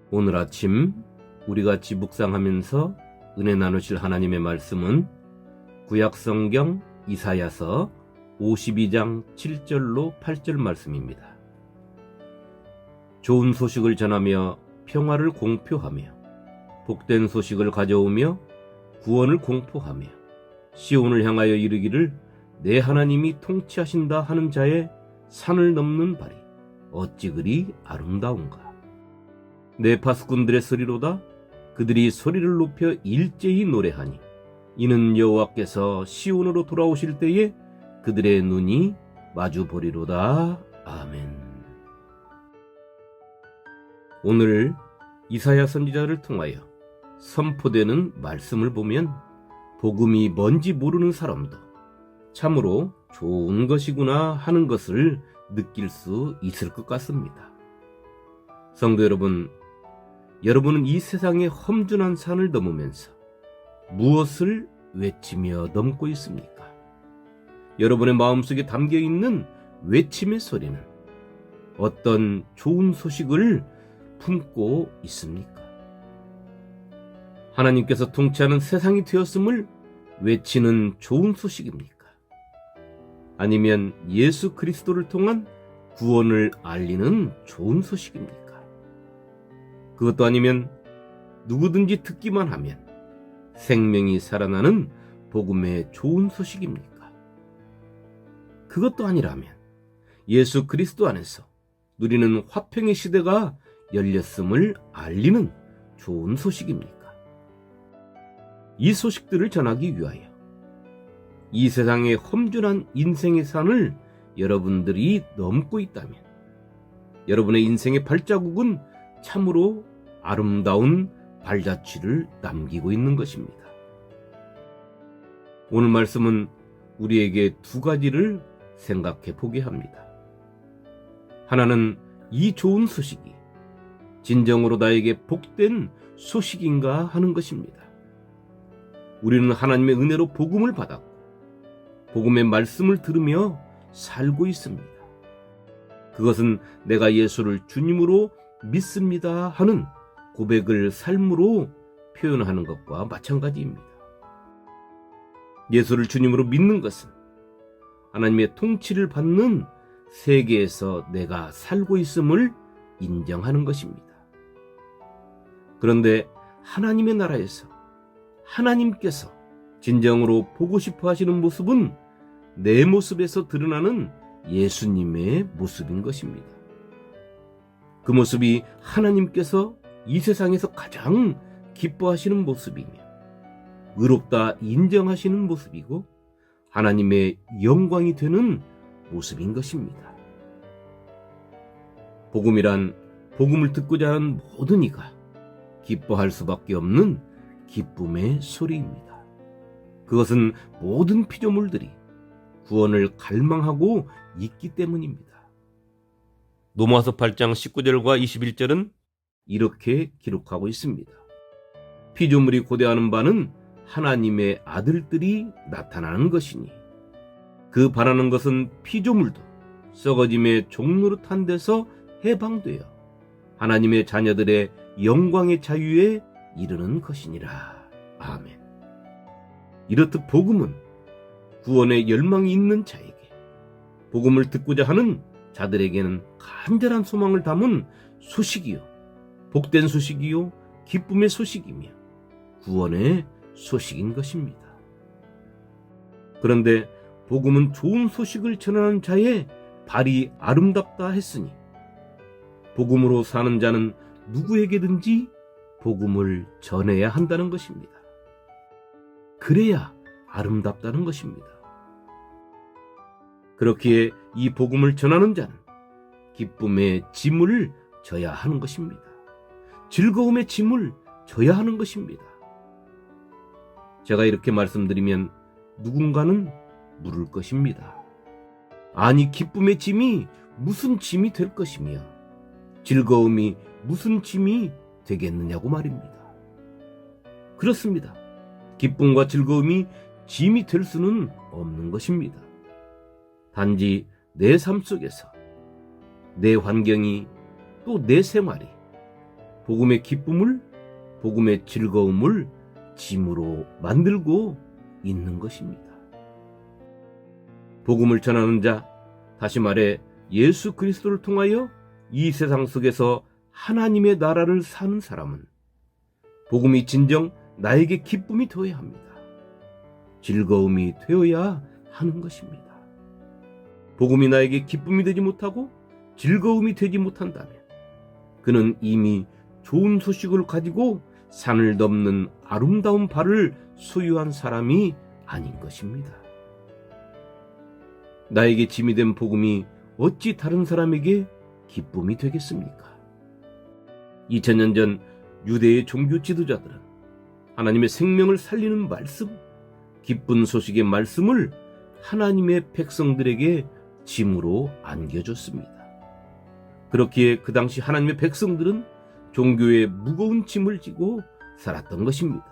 오늘 아침 우리 같이 묵상하면서 은혜 나누실 하나님의 말씀은 구약성경 이사야서 52장 7절로 8절 말씀입니다. 좋은 소식을 전하며 평화를 공표하며 복된 소식을 가져오며 구원을 공포하며 시온을 향하여 이르기를 내 하나님이 통치하신다 하는 자의 산을 넘는 발이 어찌 그리 아름다운가. 내 파수꾼들의 소리로다. 그들이 소리를 높여 일제히 노래하니 이는 여호와께서 시온으로 돌아오실 때에 그들의 눈이 마주 보리로다. 아멘. 오늘 이사야 선지자를 통하여 선포되는 말씀을 보면 복음이 뭔지 모르는 사람도 참으로 좋은 것이구나 하는 것을 느낄 수 있을 것 같습니다. 성도 여러분, 여러분은 이 세상의 험준한 산을 넘으면서 무엇을 외치며 넘고 있습니까? 여러분의 마음속에 담겨있는 외침의 소리는 어떤 좋은 소식을 품고 있습니까? 하나님께서 통치하는 세상이 되었음을 외치는 좋은 소식입니까? 아니면 예수 그리스도를 통한 구원을 알리는 좋은 소식입니까? 그것도 아니면 누구든지 듣기만 하면 생명이 살아나는 복음의 좋은 소식입니까? 그것도 아니라면 예수 그리스도 안에서 누리는 화평의 시대가 열렸음을 알리는 좋은 소식입니까? 이 소식들을 전하기 위하여 이 세상의 험준한 인생의 산을 여러분들이 넘고 있다면 여러분의 인생의 발자국은 참으로 아름다운 발자취를 남기고 있는 것입니다. 오늘 말씀은 우리에게 두 가지를 생각해 보게 합니다. 하나는 이 좋은 소식이 진정으로 나에게 복된 소식인가 하는 것입니다. 우리는 하나님의 은혜로 복음을 받았고 복음의 말씀을 들으며 살고 있습니다. 그것은 내가 예수를 주님으로 믿습니다 하는 고백을 삶으로 표현하는 것과 마찬가지입니다. 예수를 주님으로 믿는 것은 하나님의 통치를 받는 세계에서 내가 살고 있음을 인정하는 것입니다. 그런데 하나님의 나라에서 하나님께서 진정으로 보고 싶어 하시는 모습은 내 모습에서 드러나는 예수님의 모습인 것입니다. 그 모습이 하나님께서 이 세상에서 가장 기뻐하시는 모습이며 의롭다 인정하시는 모습이고 하나님의 영광이 되는 모습인 것입니다. 복음이란 복음을 듣고자 하는 모든 이가 기뻐할 수밖에 없는 기쁨의 소리입니다. 그것은 모든 피조물들이 구원을 갈망하고 있기 때문입니다. 로마서 8장 19절과 21절은 이렇게 기록하고 있습니다. 피조물이 고대하는 바는 하나님의 아들들이 나타나는 것이니 그 바라는 것은 피조물도 썩어짐의 종노릇한 데서 해방되어 하나님의 자녀들의 영광의 자유에 이르는 것이니라. 아멘. 이렇듯 복음은 구원의 열망이 있는 자에게 복음을 듣고자 하는 자들에게는 간절한 소망을 담은 소식이요 복된 소식이요 기쁨의 소식이며 구원의 소식인 것입니다. 그런데 복음은 좋은 소식을 전하는 자의 발이 아름답다 했으니 복음으로 사는 자는 누구에게든지 복음을 전해야 한다는 것입니다. 그래야 아름답다는 것입니다. 그렇기에 이 복음을 전하는 자는 기쁨의 짐을 져야 하는 것입니다. 즐거움의 짐을 져야 하는 것입니다. 제가 이렇게 말씀드리면 누군가는 물을 것입니다. 아니, 기쁨의 짐이 무슨 짐이 될 것이며 즐거움이 무슨 짐이 되겠느냐고 말입니다. 그렇습니다. 기쁨과 즐거움이 짐이 될 수는 없는 것입니다. 단지 내 삶 속에서 내 환경이 또 내 생활이 복음의 기쁨을, 복음의 즐거움을 짐으로 만들고 있는 것입니다. 복음을 전하는 자, 다시 말해 예수 그리스도를 통하여 이 세상 속에서 하나님의 나라를 사는 사람은 복음이 진정 나에게 기쁨이 되어야 합니다. 즐거움이 되어야 하는 것입니다. 복음이 나에게 기쁨이 되지 못하고 즐거움이 되지 못한다면 그는 이미 좋은 소식을 가지고 산을 넘는 아름다운 발을 소유한 사람이 아닌 것입니다. 나에게 짐이 된 복음이 어찌 다른 사람에게 기쁨이 되겠습니까? 2000년 전 유대의 종교 지도자들은 하나님의 생명을 살리는 말씀, 기쁜 소식의 말씀을 하나님의 백성들에게 짐으로 안겨줬습니다. 그렇기에 그 당시 하나님의 백성들은 종교의 무거운 짐을 지고 살았던 것입니다.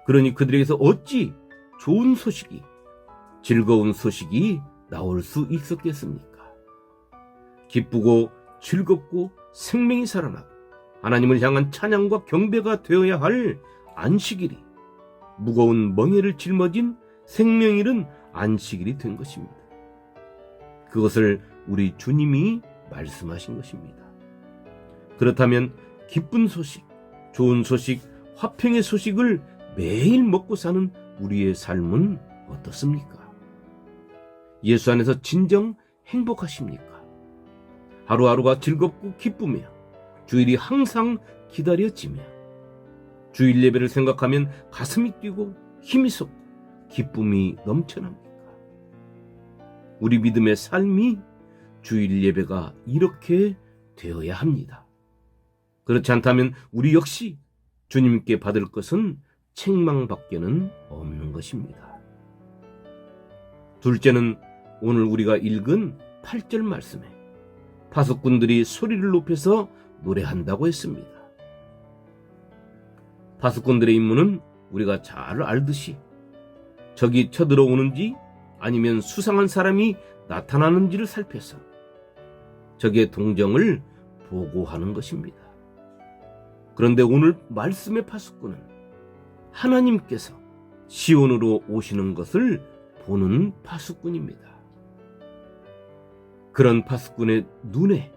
그러니 그들에게서 어찌 좋은 소식이, 즐거운 소식이 나올 수 있었겠습니까? 기쁘고 즐겁고 생명이 살아나고 하나님을 향한 찬양과 경배가 되어야 할 안식일이 무거운 멍에를 짊어진 생명 잃은 안식일이 된 것입니다. 그것을 우리 주님이 말씀하신 것입니다. 그렇다면 기쁜 소식, 좋은 소식, 화평의 소식을 매일 먹고 사는 우리의 삶은 어떻습니까? 예수 안에서 진정 행복하십니까? 하루하루가 즐겁고 기쁘며 주일이 항상 기다려지며 주일 예배를 생각하면 가슴이 뛰고 힘이 솟고 기쁨이 넘쳐납니까? 우리 믿음의 삶이 주일 예배가 이렇게 되어야 합니다. 그렇지 않다면 우리 역시 주님께 받을 것은 책망밖에는 없는 것입니다. 둘째는 오늘 우리가 읽은 8절 말씀에 파수꾼들이 소리를 높여서 노래한다고 했습니다. 파수꾼들의 임무는 우리가 잘 알듯이 적이 쳐들어오는지 아니면 수상한 사람이 나타나는지를 살펴서 적의 동정을 보고하는 것입니다. 그런데 오늘 말씀의 파수꾼은 하나님께서 시온으로 오시는 것을 보는 파수꾼입니다. 그런 파수꾼의 눈에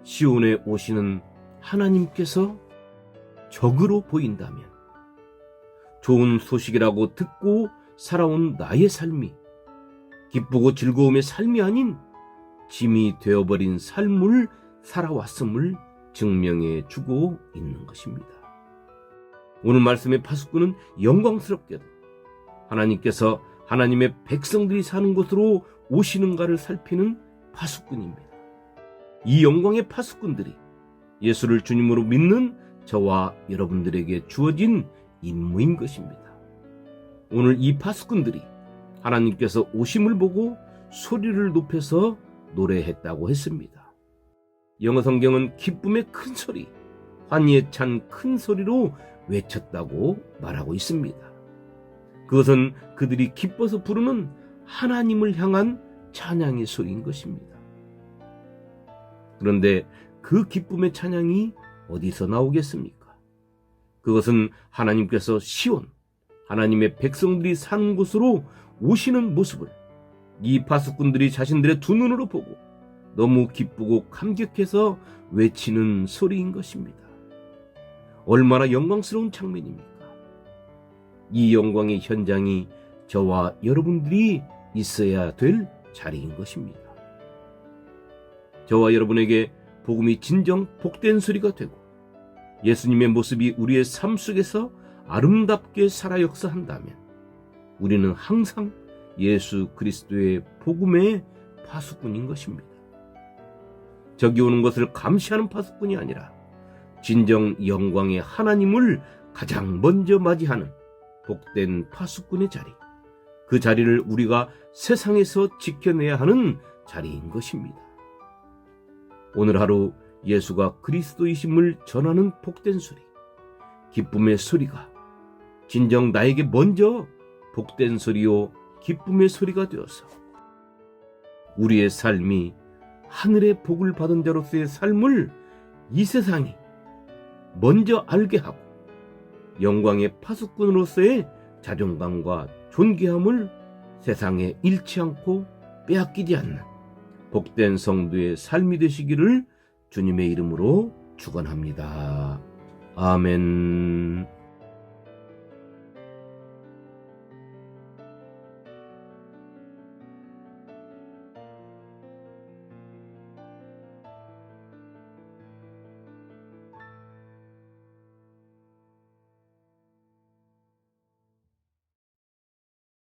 시온에 오시는 하나님께서 적으로 보인다면 좋은 소식이라고 듣고 살아온 나의 삶이 기쁘고 즐거움의 삶이 아닌 짐이 되어버린 삶을 살아왔음을 증명해 주고 있는 것입니다. 오늘 말씀의 파수꾼은 영광스럽게도 하나님께서 하나님의 백성들이 사는 곳으로 오시는가를 살피는 파수꾼입니다. 이 영광의 파수꾼들이 예수를 주님으로 믿는 저와 여러분들에게 주어진 임무인 것입니다. 오늘 이 파수꾼들이 하나님께서 오심을 보고 소리를 높여서 노래했다고 했습니다. 영어 성경은 기쁨의 큰 소리, 환희에 찬 큰 소리로 외쳤다고 말하고 있습니다. 그것은 그들이 기뻐서 부르는 하나님을 향한 찬양의 소리인 것입니다. 그런데 그 기쁨의 찬양이 어디서 나오겠습니까? 그것은 하나님께서 시온, 하나님의 백성들이 사는 곳으로 오시는 모습을 이 파수꾼들이 자신들의 두 눈으로 보고 너무 기쁘고 감격해서 외치는 소리인 것입니다. 얼마나 영광스러운 장면입니까? 이 영광의 현장이 저와 여러분들이 있어야 될 자리인 것입니다. 저와 여러분에게 복음이 진정 복된 소리가 되고 예수님의 모습이 우리의 삶 속에서 아름답게 살아 역사한다면 우리는 항상 예수 그리스도의 복음의 파수꾼인 것입니다. 적이 오는 것을 감시하는 파수꾼이 아니라 진정 영광의 하나님을 가장 먼저 맞이하는 복된 파수꾼의 자리, 그 자리를 우리가 세상에서 지켜내야 하는 자리인 것입니다. 오늘 하루 예수가 그리스도이심을 전하는 복된 소리, 기쁨의 소리가 진정 나에게 먼저 복된 소리요 기쁨의 소리가 되어서 우리의 삶이 하늘의 복을 받은 자로서의 삶을 이 세상이 먼저 알게 하고 영광의 파수꾼으로서의 자존감과 존귀함을 세상에 잃지 않고 빼앗기지 않는 복된 성도의 삶이 되시기를 주님의 이름으로 축원합니다. 아멘.